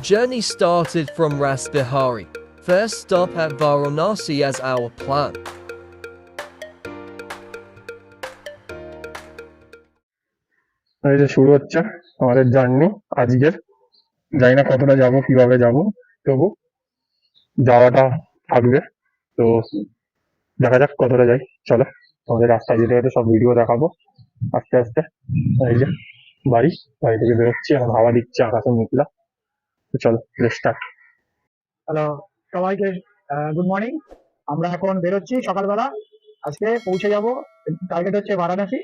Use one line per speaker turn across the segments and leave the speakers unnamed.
journey started from Rasbihari. First stop at Varanasi as our plan.
এই যে শুরু হচ্ছে আমাদের জার্নি আজকের। জানি না কতটা যাব, কিভাবে যাব, তবু যাওয়াটা থাকবে। তো দেখা যাক কতটা যাই। চলো, আমাদের রাস্তায় যেতে যেতে সব ভিডিও দেখাবো আস্তে আস্তে। এই যে বাড়ি বাড়ি থেকে বেরোচ্ছি, এখন হাওয়া দিচ্ছে, আকাশে মেঘলা। তো চলো, স্টার্ট।
হ্যালো সবাইকে, গুড মর্নিং। আমরা এখন বেরোচ্ছি সকালবেলা। আজকে পৌঁছে যাব, টার্গেট হচ্ছে বারাণসী।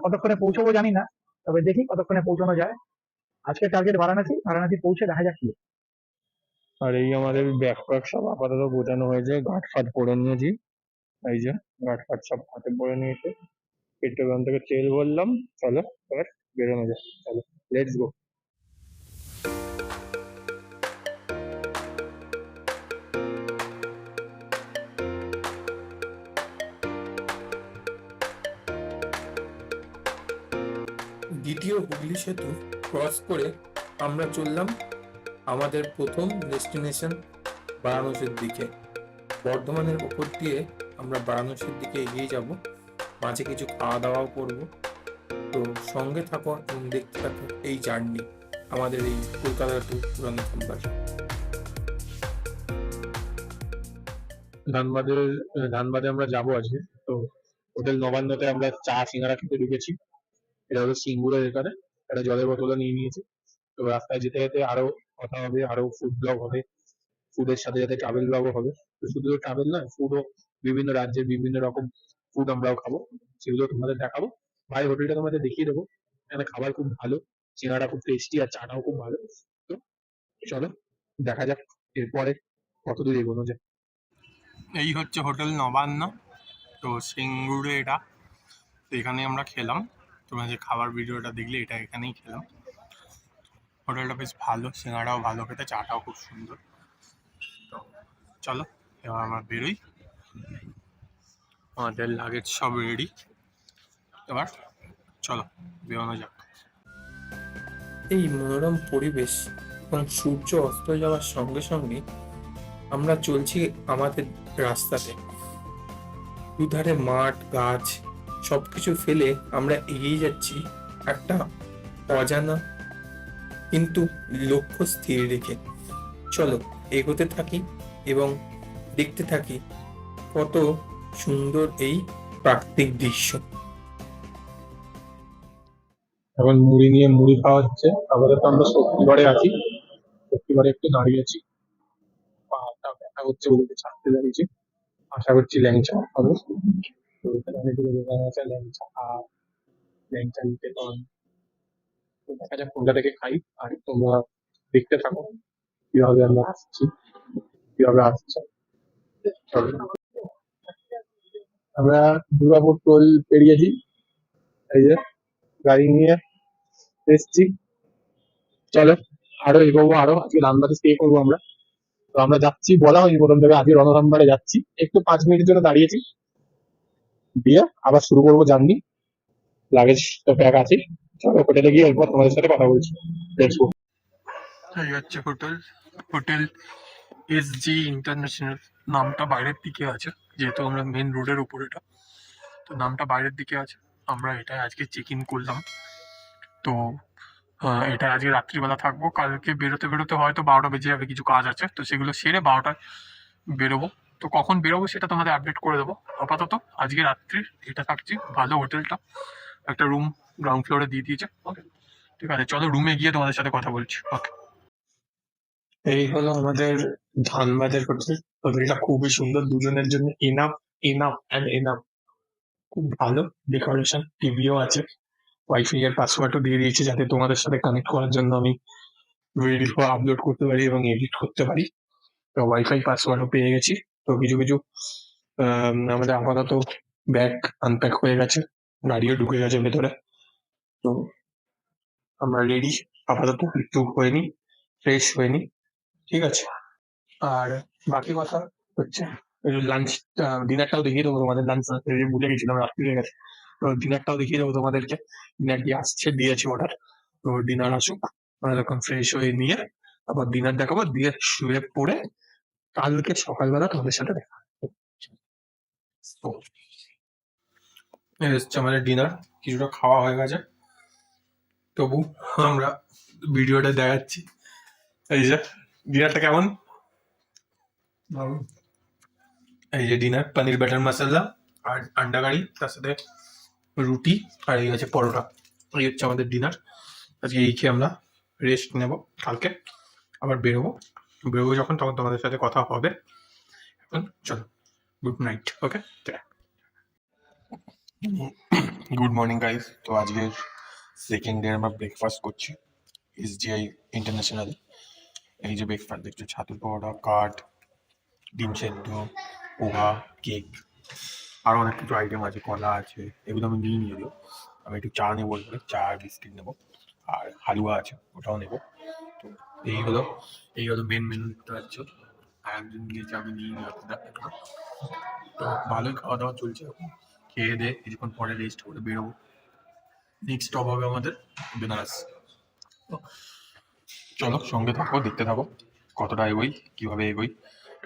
কতক্ষণে পৌঁছবো জানি না, তবে দেখি কতক্ষণে পৌঁছানো যায়। আজকে টার্গেট বারাণসী, বারাণসী পৌঁছে দেখা যাক কি।
আর এই আমাদের ব্যাগ প্যাক সব আপাতত বোঝানো হয়েছে, গাঁট ফাট পরে নিয়েছি। এই যে গাঁট ফাট সব হাতে পরে নিয়েছে। পেট্রোল থেকে তেল ভরলাম। চলো এবার বেরোনো যায়। চলো, লেটস গো।
দ্বিতীয় হুগলি সেতু ক্রস করে আমরা চললাম আমাদের প্রথম ডেস্টিনেশন বারাণসীর দিকে। বর্ধমানের উপর দিয়ে আমরা বারাণসীর দিকে এগিয়ে যাব, মাঝে কিছু খাওয়া দাওয়াও করব। তো সঙ্গে থাকো এবং দেখতে থাকো এই জার্নি আমাদের এই কলকাতা টু পুরানো ধানবাদ।
ধানবাদে আমরা যাবো আজকে। তো হোটেল নবান্নতে আমরা চা সিঙ্গারা খেতে ঢুকেছি। এটা হলো সিঙ্গুরের এখানে। একটা জলের বোতলও নিয়ে নিয়েছি। তো রাস্তায় যেতে যেতে আরো কথা হবে, আরো ফুড ব্লগ হবে, ফুডের সাথে সাথে ট্রাভেল ব্লগও হবে। তো শুধু ট্রাভেল নয়, ফুডও বিভিন্ন রাজ্যের বিভিন্ন রকম ফুড আমরাও খাবো, সেগুলো তোমাদের দেখাবো। ভাই হোটেলটা তোমাদের দেখিয়ে দেবো। এখানে খাবার খুব ভালো, সিঙ্গাড়া খুব টেস্টি, আর চাটাও খুব ভালো। তো চলো দেখা যাক এরপরে কত দূর এগোনো যায়।
এই হচ্ছে হোটেল নবান্ন, তো সিঙ্গুরে এটা। তো এখানে আমরা খেলাম, তোমরা যে খাবার ভিডিওটা দেখলে এটা এখানেই খেলাম। হোটেলটা বেশ ভালো, সিঙ্গাড়াও ভালো খেতে, চাটাও খুব সুন্দর। তো চলো এবার আমরা বেরোই, আমাদের লাগেজ সব রেডি, এবার চলো বেরোনো যাক। এই মনোরম পরিবেশ এবং সূর্য অস্ত যাওয়ার সঙ্গে সঙ্গে আমরা চলছি আমাদের রাস্তাতে। দুধারে মাঠ, গাছ সবকিছু ফেলে আমরা এগিয়ে যাচ্ছি একটা অজানা কিন্তু লক্ষ্য স্থির রেখে। চলো এগোতে থাকি এবং দেখতে থাকি কত সুন্দর এই প্রাকৃতিক দৃশ্য।
এখন মুড়ি নিয়ে মুড়ি খাওয়া হচ্ছে। আপাতত আমরা শক্তিগড়ে আছি, শক্তিগড়ে একটু দাঁড়িয়েছি। পাটা ব্যথা হচ্ছে বলে ছাড়তে দাঁড়িয়েছি। আশা করছি ল্যাংচা হবে। তো এখানে অনেকগুলো দোকান আছে, ল্যাংচা আর ল্যাংচা নিতে পারেন। তো দেখা যাক কোনটা থেকে খাই, আর তোমরা দেখতে থাকো কিভাবে আমরা আসছি, কিভাবে আসছে। চলো, আমরা দুর্গাপুর টোল পেরিয়েছি। এই যে গাড়ি নিয়ে এসছি। চলো আরো এগোবো, আরো আজকে ধানবাদে স্টে করবো আমরা। তো আমরা যাচ্ছি, বলা হয়নি প্রথম থেকে, আজকে রণধানবাদে যাচ্ছি। একটু 5 মিনিটের জন্য দাঁড়িয়েছি, দিয়ে আবার শুরু করবো জার্নি। লাগেজ তো ব্যাগ আছে। চলো হোটেলে গিয়ে এরপর তোমাদের সাথে কথা বলছি। Let's go.
এই হচ্ছে হোটেল, হোটেল SG ইন্টারন্যাশনাল। নামটা বাইরের দিকে আছে, যেহেতু আমরা মেন রোডের উপর এটা, তো নামটা বাইরের দিকে আছে। আমরা এটা আজকে চেক ইন করলাম। তো এটা আজকে রাত্রিবেলা থাকবো, কালকে বেরোতে বেরোতে হয়তো 12টা বেজে যাবে, কিছু কাজ আছে তো সেগুলো সেরে 12টায় বেরোবো। তো কখন বেরোবো সেটা তোমাদের আপডেট করে দেবো। আপাতত আজকে রাত্রি এটা থাকছি। ভালো হোটেলটা, একটা রুম গ্রাউন্ড ফ্লোরে দিয়ে দিয়েছে। ওকে ঠিক আছে, চলো রুমে গিয়ে তোমাদের সাথে কথা বলছি। ওকে, এই হলো আমাদের ধানবাদের হোটেল। হোটেলটা খুবই সুন্দর, দুজনের জন্য এনাফ, এনাফ অ্যান্ড এনাফ। খুব ভালো ডেকোরেশন, টিভিও আছে, ওয়াইফাই এর পাসওয়ার্ডও দিয়ে দিয়েছে যাতে তোমাদের সাথে কানেক্ট করার জন্য আমি ভিডিও আপলোড করতে পারি এবং এডিট করতে পারি। তো ওয়াইফাই পাসওয়ার্ডও পেয়ে গেছি। তো কিছু কিছু আমাদের আপাতত ব্যাগ আনপ্যাক হয়ে গেছে, গাড়িও ঢুকে গেছে ভেতরে। তো আমরা রেডি, আপাতত একটু হয়ে নি, ফ্রেশ হয়ে নি, ঠিক আছে। আর বাকি কথা হচ্ছে লাঞ্চ, ডিনারটাও দেখিয়ে দেবো তোমাদের। লাঞ্চ ভুলে গেছিলাম, রাত্রি হয়ে গেছে। তো ডিনারটাও দেখিয়ে দেবো তোমাদেরকে। ডিনার দিয়ে আসছে, দিয়েছি অর্ডার। তো ডিনার আসুক, আমরা তখন ফ্রেশ হয়ে নিয়ে আবার ডিনার দেখাবো, দিয়ে শুয়ে পড়ে কালকে সকালবেলা তোমাদের সাথে দেখা হবে। তো এই হচ্ছে আমাদের ডিনার, কিছুটা খাওয়া হয়ে গেছে, তবু আমরা ভিডিওটা দেখাচ্ছি। এই যে ডিনারটা কেমন, এই যে ডিনার, পনির বাটার মশলা আর আন্ডা কারি, তার সাথে রুটি, আর এই আছে পরোটা। এই হচ্ছে আমাদের ডিনার আজকে। এই খেয়ে আমরা রেস্ট নেব, কালকে আবার বেরোবো যখন, তখন তোমাদের সাথে কথা হবে। এখন চলো, গুড নাইট। ওকে, গুড মর্নিং গাইস। তো আজকের সেকেন্ড ডে আমরা ব্রেকফাস্ট করছি এসজিআই ইন্টারন্যাশনাল। এই যে ব্রেকফাস্ট দেখছো, ছাতুর পরোটা, কাঠ, ডিম সেদ্ধ, পোহা, কেক, আরো অনেক কিছু আইটেম আছে, কলা আছে, এগুলো আমি নিয়ে নিয়ে দেবো। আমি একটু চা নেবো, এবারে চা আর বিস্কিট নেবো, আর হালুয়া আছে ওটাও নেবো। তো এই হলো মেন মেনু, দেখতে পাচ্ছ। আর একজন নিয়েছে, আমি নিয়ে নিই আপনারা। তো ভালোই খাওয়া দাওয়া চলছে এখন, খেয়ে দিয়ে কিছুক্ষণ পরে রেস্ট করে বেরোবো। নেক্সট স্টপ হবে আমাদের বেনারস। তো চলো, সঙ্গে থাকো, দেখতে থাকো কতটা এগোই, কিভাবে এগোই,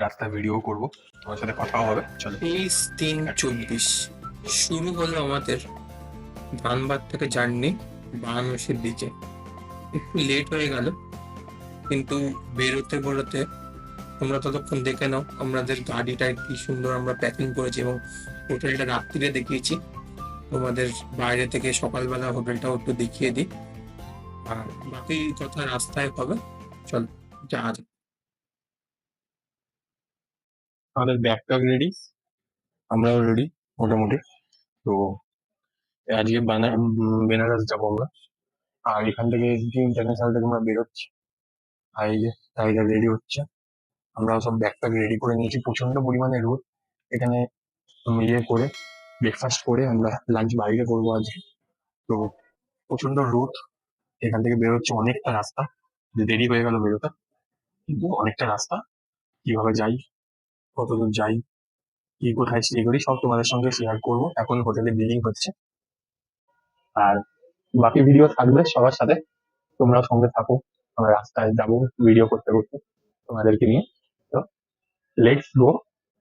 রাস্তায় ভিডিও করব, তোমার সাথে কথাও হবে। চলো।
23:24 শুরু হলো আমাদের ধানবাদ থেকে জার্নি বারাণসীর দিকে। একটু লেট হয়ে গেল, কিন্তু বেরোতে তোমরা ততক্ষণ দেখে নাও আমাদের গাড়িটা কি সুন্দর আমরা প্যাকিং করেছি, এবং হোটেলটা রাত্রিরে দেখিয়েছি তোমাদের। বাইরে থেকে সকালবেলা হোটেলটাও একটু দেখিয়ে দিই, আর বাকি কথা রাস্তায় হবে। চলো যাওয়া যাক।
আমাদের ব্যাগটাগ রেডি, আমরাও রেডি মোটামুটি। তো আজকে বেনারস যাবো আমরা, আর এখান থেকে এসডি ইন্টারন্যাশনাল থেকে আমরা বেরোচ্ছি। আর এই যে গাড়িটা রেডি হচ্ছে, আমরাও সব ব্যাগটাগ রেডি করে নিয়েছি। প্রচন্ড পরিমাণে রোদ এখানে, ইয়ে করে ব্রেকফাস্ট করে আমরা লাঞ্চ বাইরে করবো আজকে। তো প্রচন্ড রোদ, এখান থেকে বেরোচ্ছে অনেকটা রাস্তা, দেরি হয়ে গেল বেরোতে, কিন্তু অনেকটা রাস্তা। কিভাবে যাই, কতদূর যাই, কি কোথায় স্টে করি, সব তোমাদের সঙ্গে শেয়ার করবো। এখন হোটেলে বিলিং হচ্ছে, আর বাকি ভিডিও থাকবে সবার সাথে, তোমরা সঙ্গে থাকো। আমরা রাস্তায় যাবো ভিডিও করতে করতে তোমাদেরকে নিয়ে। তো লেটস গো,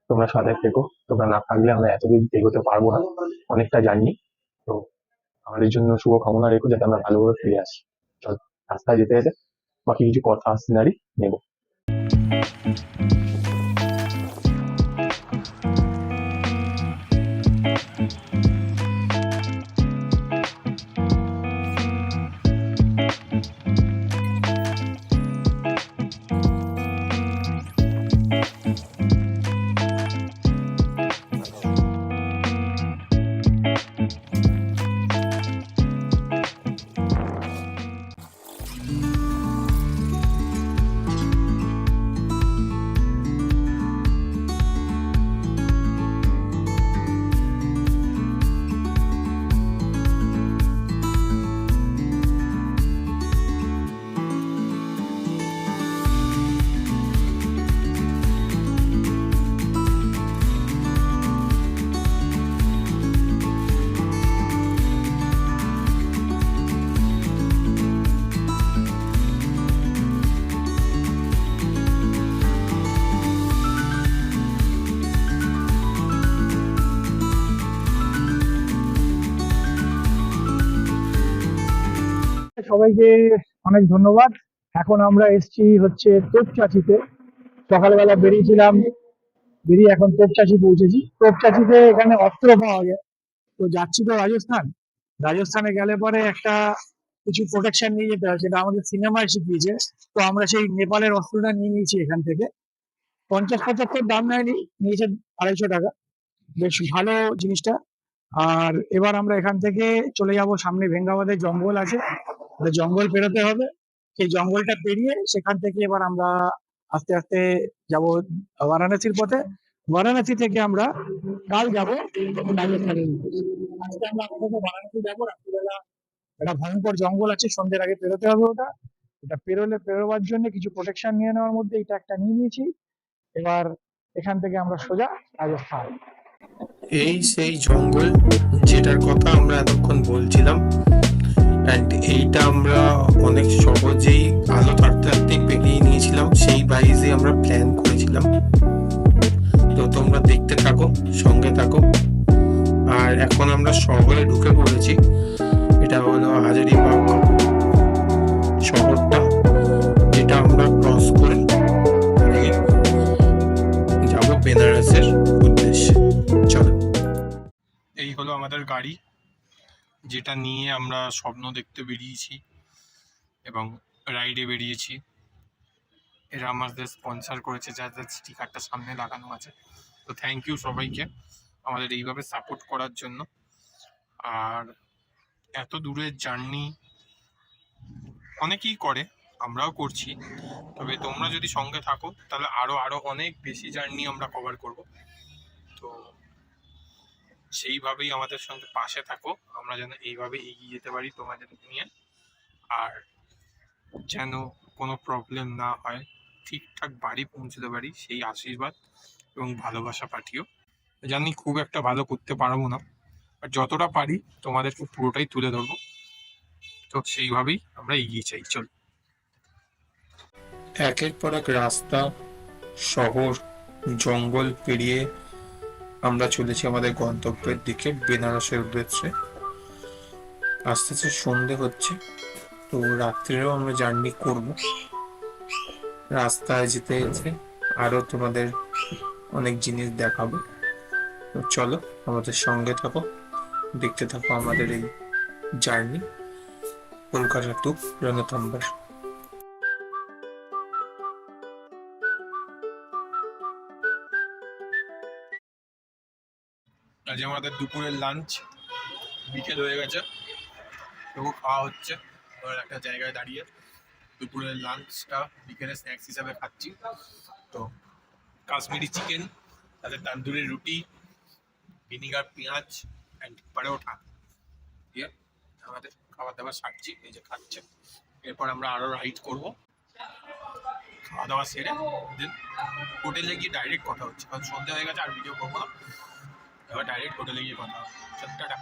তোমরা সাথে থেকো, তোমরা না থাকলে আমরা এতদিন এগোতে পারবো না, অনেকটা জার্নি। তো আমাদের জন্য শুভ কামনা রেখো, যাতে আমরা ভালোভাবে ফিরে আসি। চল, রাস্তায় যেতে যেতে বাকি কিছু কথা সিনারি নেবো।
সবাইকে অনেক ধন্যবাদ। এখন আমরা এসেছি হচ্ছে তোপচাচিতে। সকালবেলা বেরিয়েছিলাম, বেরিয়ে এখন তোপচাচি পৌঁছেছি। তোপচাচিতে এখানে অস্ত্র পাওয়া যায়, তো যাচ্ছি তো রাজস্থান। রাজস্থানে গেলে পরে একটা কিছু প্রোটেকশন নিয়ে যেতে হয়, সেটা আমাদের সিনেমায় শিখিয়েছে। তো আমরা সেই নেপালের অস্ত্রটা নিয়ে নিয়েছি এখান থেকে। 50-75 দাম নেয়নি, নিয়েছে 250 টাকা। বেশ ভালো জিনিসটা। আর এবার আমরা এখান থেকে চলে যাব, সামনে ভেঙ্গাবাদের জঙ্গল আছে, জঙ্গল পেরোতে হবে। সেই জঙ্গলটা পেরিয়ে সেখান থেকে এবার আমরা আস্তে আস্তে যাব বারাণসীর পথে। বারাণসী থেকে আমরা কাল যাব রাজস্থানের উদ্দেশ্যে। আজকে আমরা আপাতত বারাণসী যাবো। রাত্রিবেলা একটা ভয়ঙ্কর জঙ্গল আছে, সন্ধ্যের আগে পেরোতে হবে। ওটা পেরোবার জন্য কিছু প্রোটেকশন নিয়ে নেওয়ার মধ্যে এটা একটা নিয়ে নিয়েছি। এবার এখান থেকে আমরা সোজা রাজস্থান।
এই সেই জঙ্গল যেটার কথা আমরা এতক্ষণ বলছিলাম। অ্যান্ড এইটা আমরা অনেক সহজেই আলো থাকতে থাকতেই পেরিয়ে নিয়েছিলাম, সেই বাইজে আমরা প্ল্যান করেছিলাম। তো তোমরা দেখতে থাকো, সঙ্গে থাকো। আর এখন আমরা শহরে ঢুকে পড়েছি। এটা হলো হাজারিবাগ শহরটা, যেটা আমরা ক্রস করে যাবো বেনারসের উদ্দেশ্যে। চলো, এই হলো আমাদের গাড়ি, যেটা নিয়ে আমরা স্বপ্ন দেখতে বেরিয়েছি এবং রাইডে বেরিয়েছি। এরা আমাদের স্পন্সর করেছে, যাদের স্টিকারটা সামনে লাগানো আছে। তো থ্যাংক ইউ সবাইকে আমাদের এইভাবে সাপোর্ট করার জন্য। আর এত দূরের জার্নি অনেকেই করে, আমরাও করছি, তবে তোমরা যদি সঙ্গে থাকো তাহলে আরো অনেক বেশি জার্নি আমরা কভার করব। তো সেইভাবেই আমাদের সঙ্গে পাশে থাকো, আমরা যেন এইভাবে এগিয়ে যেতে পারি তোমাদের নিয়ে। আর যেন কোনো প্রবলেম না হয়, ঠিকঠাক বাড়ি পৌঁছতে পারি, সেই আশীর্বাদ এবং ভালোবাসা পাঠিও। জানি খুব একটা ভালো করতে পারবো না, আর যতটা পারি তোমাদেরকে পুরোটাই তুলে ধরবো। তো সেইভাবেই আমরা এগিয়ে চাই। চল, একের পর এক রাস্তা, শহর, জঙ্গল পেরিয়ে আমরা চলেছি আমাদের গন্তব্যের দিকে, বেনারসের উদ্দেশ্যে। আস্তে আস্তে সন্ধে হচ্ছে, তো রাত্রেও আমরা জার্নি করব। রাস্তায় যেতে যেতে আরো তোমাদের অনেক জিনিস দেখাবো। তো চলো, আমাদের সঙ্গে থাকো, দেখতে থাকো আমাদের এই জার্নি কলকাতা টু রণথম্বর। আজ আমাদের দুপুরের লাঞ্চ, বিকেল হয়ে গেছে, তবু খাওয়া হচ্ছে একটা জায়গায় দাঁড়িয়ে। দুপুরের লাঞ্চটা বিকেলে স্ন্যাক্স হিসাবে খাচ্ছি। তো কাশ্মীরি চিকেন, তাতে তন্দুরি রুটি, ভিনিগার পেঁয়াজ অ্যান্ড পরোটা দিয়ে আমাদের খাবার দাবার সারছি, এই যে খাচ্ছে। এরপর আমরা আরো রাইড করব। খাওয়া দাওয়া সেরে দেন হোটেলে গিয়ে ডাইরেক্ট কথা হচ্ছে, কারণ সন্ধ্যা হয়ে গেছে, আর ভিডিও করবো না, এবার ডাইরেক্ট হোটেলে গিয়ে কথা হবে। টাটা।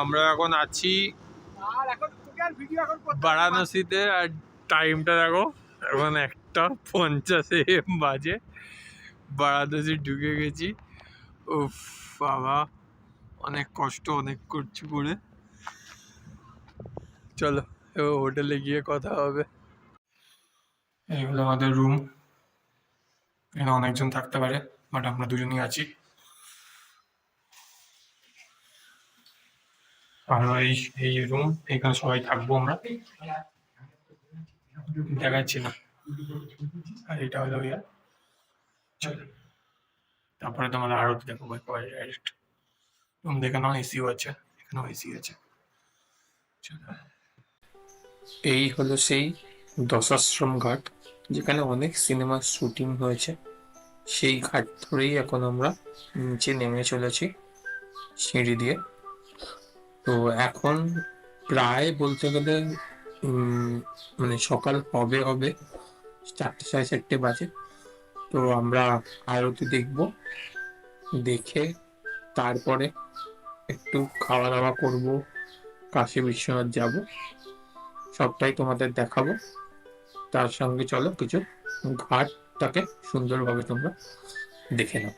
আমরা এখন আছি বারাণসীতে, আর টাইমটা দেখো, এখন 1:50 AM বাজে। বারাণসী ঢুকে গেছি। উফ বাবা, অনেক কষ্ট, অনেক করছি করে। চলো এবার হোটেলে গিয়ে কথা হবে। এই হলো আমাদের রুম। এখানে অনেকজন থাকতে পারে, বাট আমরা দুজনই আছি। আর এই রুম, এখানে সবাই থাকবো আমরা, দেখাচ্ছি না। আর এটা হলো ইয়া। চলো, তারপরে তোমাদের আরো দেখো ডাইরেক্ট রুম দেখে নাও। এসিও আছে, এখানেও এসি আছে। চলো, এই হলো সেই দশাশ্রম ঘাট, যেখানে অনেক সিনেমার শুটিং হয়েছে। সেই ঘাট ধরেই এখন আমরা নিচে নেমে চলেছি সিঁড়ি দিয়ে। তো এখন প্রায় বলতে গেলে মানে সকাল হবে হবে, 4টে 4:30 বাজে। তো আমরা আরতি দেখব, দেখে তারপরে একটু খাওয়া দাওয়া করব, কাশী বিশ্বনাথ যাব, সবটাই তোমাদের দেখাবো। তার সঙ্গে চলো কিছু ঘাটটাকে সুন্দরভাবে তোমরা দেখে নাও।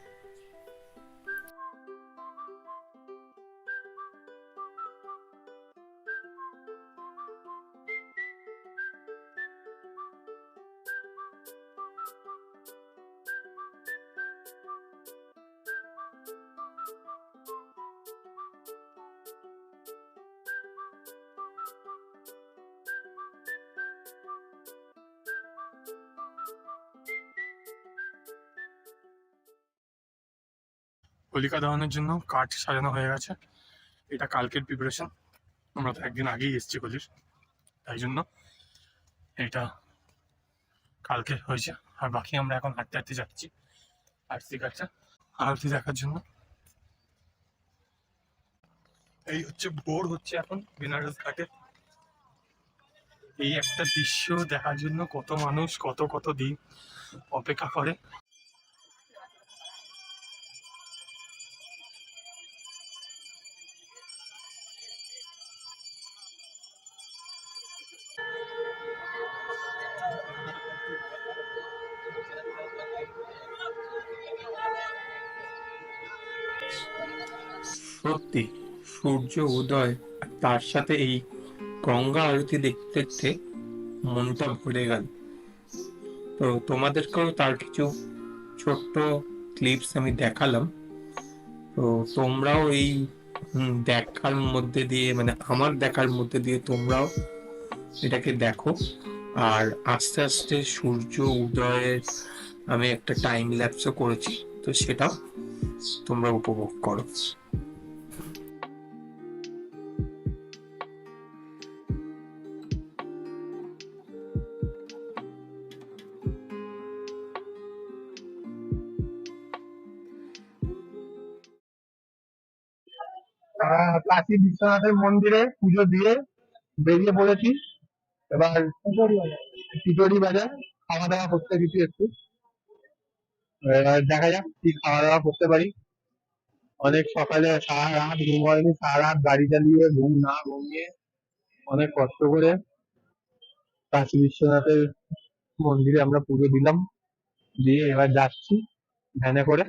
হোলিকা দহনের জন্য কাঠ সাজানো হয়ে গেছে। এটা কালকের প্রিপারেশন, আমরা তো একদিন আগেই এসেছি হোলির, তাই জন্য এটা কালকে হয়েছে। আর বাকি আমরা এখন হাঁটতে হাঁটতে যাচ্ছি আরতি ঘাটটা, আরতি দেখার জন্য। এই হচ্ছে ভোর হচ্ছে এখন বেনারস ঘাটে। এই একটা দৃশ্য দেখার জন্য কত মানুষ কত কত দিন অপেক্ষা করে। সত্যি সূর্য উদয় আর তার সাথে এই গঙ্গা আরতি দেখতে দেখতে মনটা ভরে গেল। তো তোমাদেরকেও তার কিছু ছোট্ট ক্লিপস আমি দেখালাম। তো তোমরাও এই দেখার মধ্যে দিয়ে মানে আমার দেখার মধ্যে দিয়ে তোমরাও এটাকে দেখো। আর আস্তে আস্তে সূর্য উদয়ের আমি একটা টাইম ল্যাপসও করেছি, তো সেটাও তোমরা উপভোগ করো।
কাশী বিশ্বনাথের মন্দিরে পুজো দিয়ে বেরিয়ে পড়েছি। এবার খিচুড়ি বাজার খাওয়া দাওয়া করতে কিছু একটু। এবার দেখা যাক কি খাওয়া দাওয়া করতে পারি। অনেক সকালে সারা রাত ঘুম হয়নি, সারা রাত গাড়ি চালিয়ে ঘুম না ঘুমিয়ে অনেক কষ্ট করে কাশী বিশ্বনাথের মন্দিরে আমরা পুজো দিলাম। দিয়ে এবার যাচ্ছি ভ্যানে করে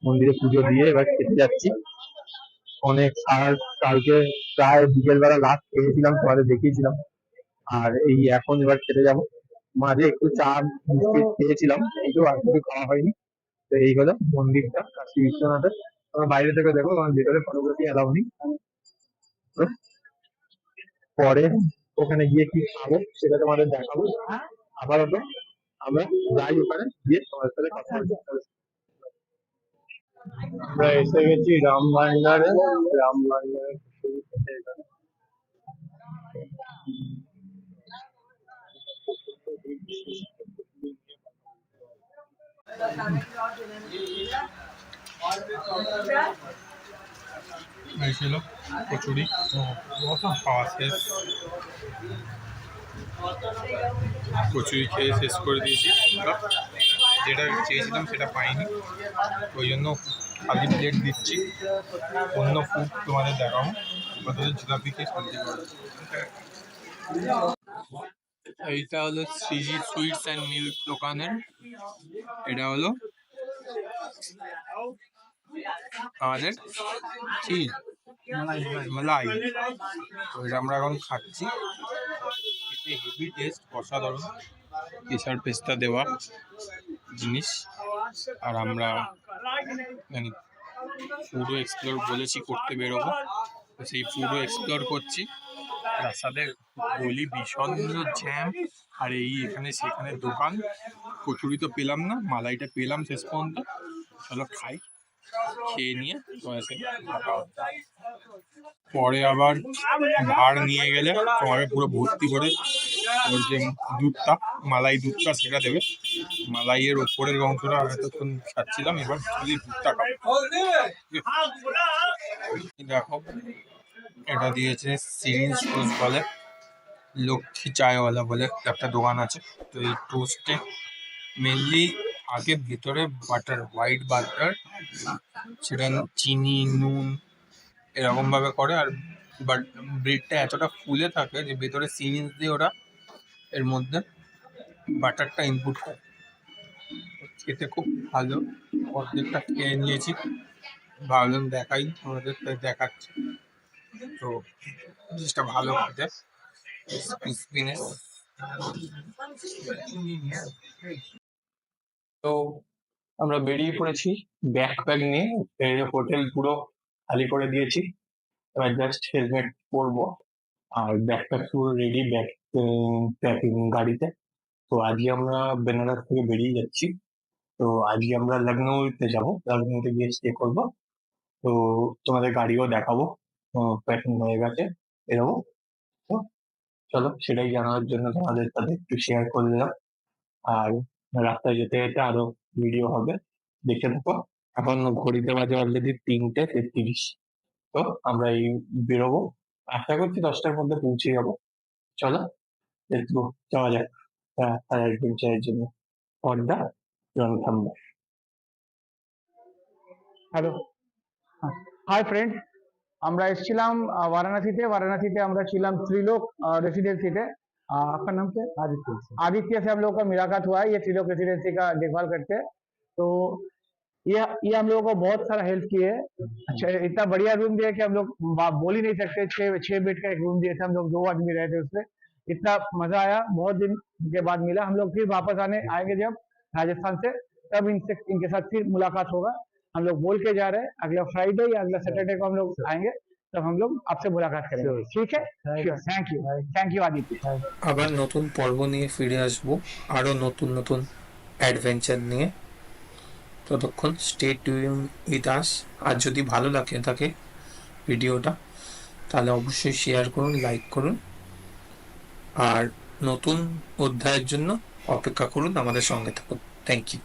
মন্দিরে পুজো দিয়ে এবার খেতে যাচ্ছি। অনেক কালকে প্রায় বিকেল বেলা লাস্ট খেয়েছিলাম, তোমাদের দেখিয়েছিলাম। আর এই এখন এবার খেতে যাবো। মাঝে একটু চা বিস্কিট খেয়েছিলাম, কিন্তু আর কিছু খাওয়া হয়নি। তো এই হলো মন্দিরটা কাশী বিশ্বনাথের। তোমরা বাইরে থেকে দেখো, কারণ ভেতরে ফটোগ্রাফি অ্যালাউ নেই। তো পরে ওখানে গিয়ে কি খাবো সেটা তোমাদের দেখাবো। আপাতত আমরা যাই ওখানে গিয়ে তোমাদের সাথে কথা বলবো। আমরা এসে গেছি রামভান্ডারে। রামভান্ডারে
এই ছিল কচুরি খাওয়া শেষ। কচুরি খেয়ে শেষ করে দিয়েছি। যেটা চেয়েছিলাম সেটা পাইনি, ওই জন্য খালি প্লেট দিচ্ছি। অন্য ফুড তোমাদের দেখাবো। আমাদের জিলাপি খেয়ে শান্তি করে। এইটা হলো শ্রীজি সুইটস অ্যান্ড মিল্ক দোকানের। এটা হলো আমাদের কি মালাই। তো এটা আমরা এখন খাচ্ছি। এতে হেভি টেস্ট, অসাধারণ কেশর পেস্তা দেওয়া জিনিস। আর আমরা মানে ফুডও এক্সপ্লোর বলেছি করতে বেরোবো, তো সেই ফুডও এক্সপ্লোর করছি। রাস্তাতে গলি ভীষণ জ্যাম, আর এই এখানে সেখানে দোকান। কচুরি তো পেলাম না, মালাইটা পেলাম শেষ পর্যন্ত। চলো খাই, খেয়ে নিয়ে তোমার সাথে দেখা হচ্ছে। পরে আবার ভাড় নিয়ে গেলে তোমাকে পুরো ভর্তি করে ওর যে দুধটা মালাই দুধটা সেটা দেবে। মালাইয়ের ওপরের অংশটা এতক্ষণ খাচ্ছিলাম, এবার খালি দুধটা খাবো। দেখো এটা দিয়েছে সিরিঞ্জ টোস্ট বলে, লক্ষ্মী চায়ওয়ালা বলে একটা দোকান আছে। তো এই টোস্টে মেনলি আগে ভেতরে বাটার, হোয়াইট বাটার, সেটা চিনি নুন এরকম ভাবে করে। আর বাট ব্রেডটা এতটা ফুলে থাকে যে ভেতরে সিরিঞ্জ দিয়ে ওরা এর মধ্যে বাটারটা ইনপুট করে। খেতে খুব ভালো। অর্ধেকটা খেয়ে নিয়েছি, ভাবলাম দেখাই আমাদের, তাই দেখাচ্ছি। তো জিনিসটা ভালো খেতে, ক্রিসপিনেস। তো আমরা বেরিয়ে পড়েছি ব্যাগ প্যাক নিয়ে। হোটেল পুরো খালি করে দিয়েছি, এবার জাস্ট হেলমেট পরবো আর ব্যাগ প্যাক পুরো রেডি, ব্যাগ প্যাকিং গাড়িতে। তো আজকে আমরা বেনারস থেকে বেরিয়ে যাচ্ছি। তো আজকে আমরা লখনৌতে যাবো, লখনৌতে গিয়ে স্টে করবো। তো তোমাদের গাড়িও দেখাবো, প্যাকিং হয়ে গেছে এরকম। তো চলো সেটাই জানার জন্য তোমাদের সাথে একটু শেয়ার করে দিলাম। আর রাস্তায় যেতে যেতে আরো ভিডিও হবে, দেখে থাকো। এখন ঘড়িতে বাজে অলরেডি 3:33। তো আমরা এই বেরোবো, আশা করছি 10টার মধ্যে পৌঁছে যাবো। চলো লেটস গো, যাওয়া যাক আর অ্যাডভেঞ্চারের জন্য। পর্দা রণথাম্বা।
Hello, hi friend. আমরা এসেছিলাম वाराणसी আমরা ছিলাম त्रिलोक रेसिडेंसी। आपका नाम क्या है? आदित्य से हम लोग का मुलाकात हुआ है। ये त्रिलोक रेसिडेंसी का देखभाल करते हैं। तो ये हम लोगों को बहुत सारा हेल्प किए है। अच्छा, इतना बढ़िया रूम दिया कि हम लोग बोल ही नहीं सकते। 6 बेड का एक रूम दिए थे, हम लोग 2 आदमी रहे थे उसमें। इतना मजा आया, बहुत दिन के बाद मिला। हम लोग फिर वापस आएंगे जब राजस्थान से, तब इनके साथ फिर मुलाकात होगा। हम लोग बोल के जा रहे हैं अगला फ्राइडे या अगला सैटरडे को हम लोग आएंगे, तब हम लोग आपसे मुलाकात करेंगे। ठीक है, थैंक यू आदित्य।
আবার নতুন পর্ব নিয়ে ফিরে আসবো, আরো নতুন নতুন অ্যাডভেঞ্চার নিয়ে। ততক্ষণ স্টে টিউন উইথ আস। আর যদি ভালো লাগে থাকে ভিডিওটা, তাহলে অবশ্যই শেয়ার করুন, লাইক করুন, আর নতুন অধ্যায়ের জন্য অপেক্ষা করুন, আমাদের সঙ্গে থাকুন। Thank you.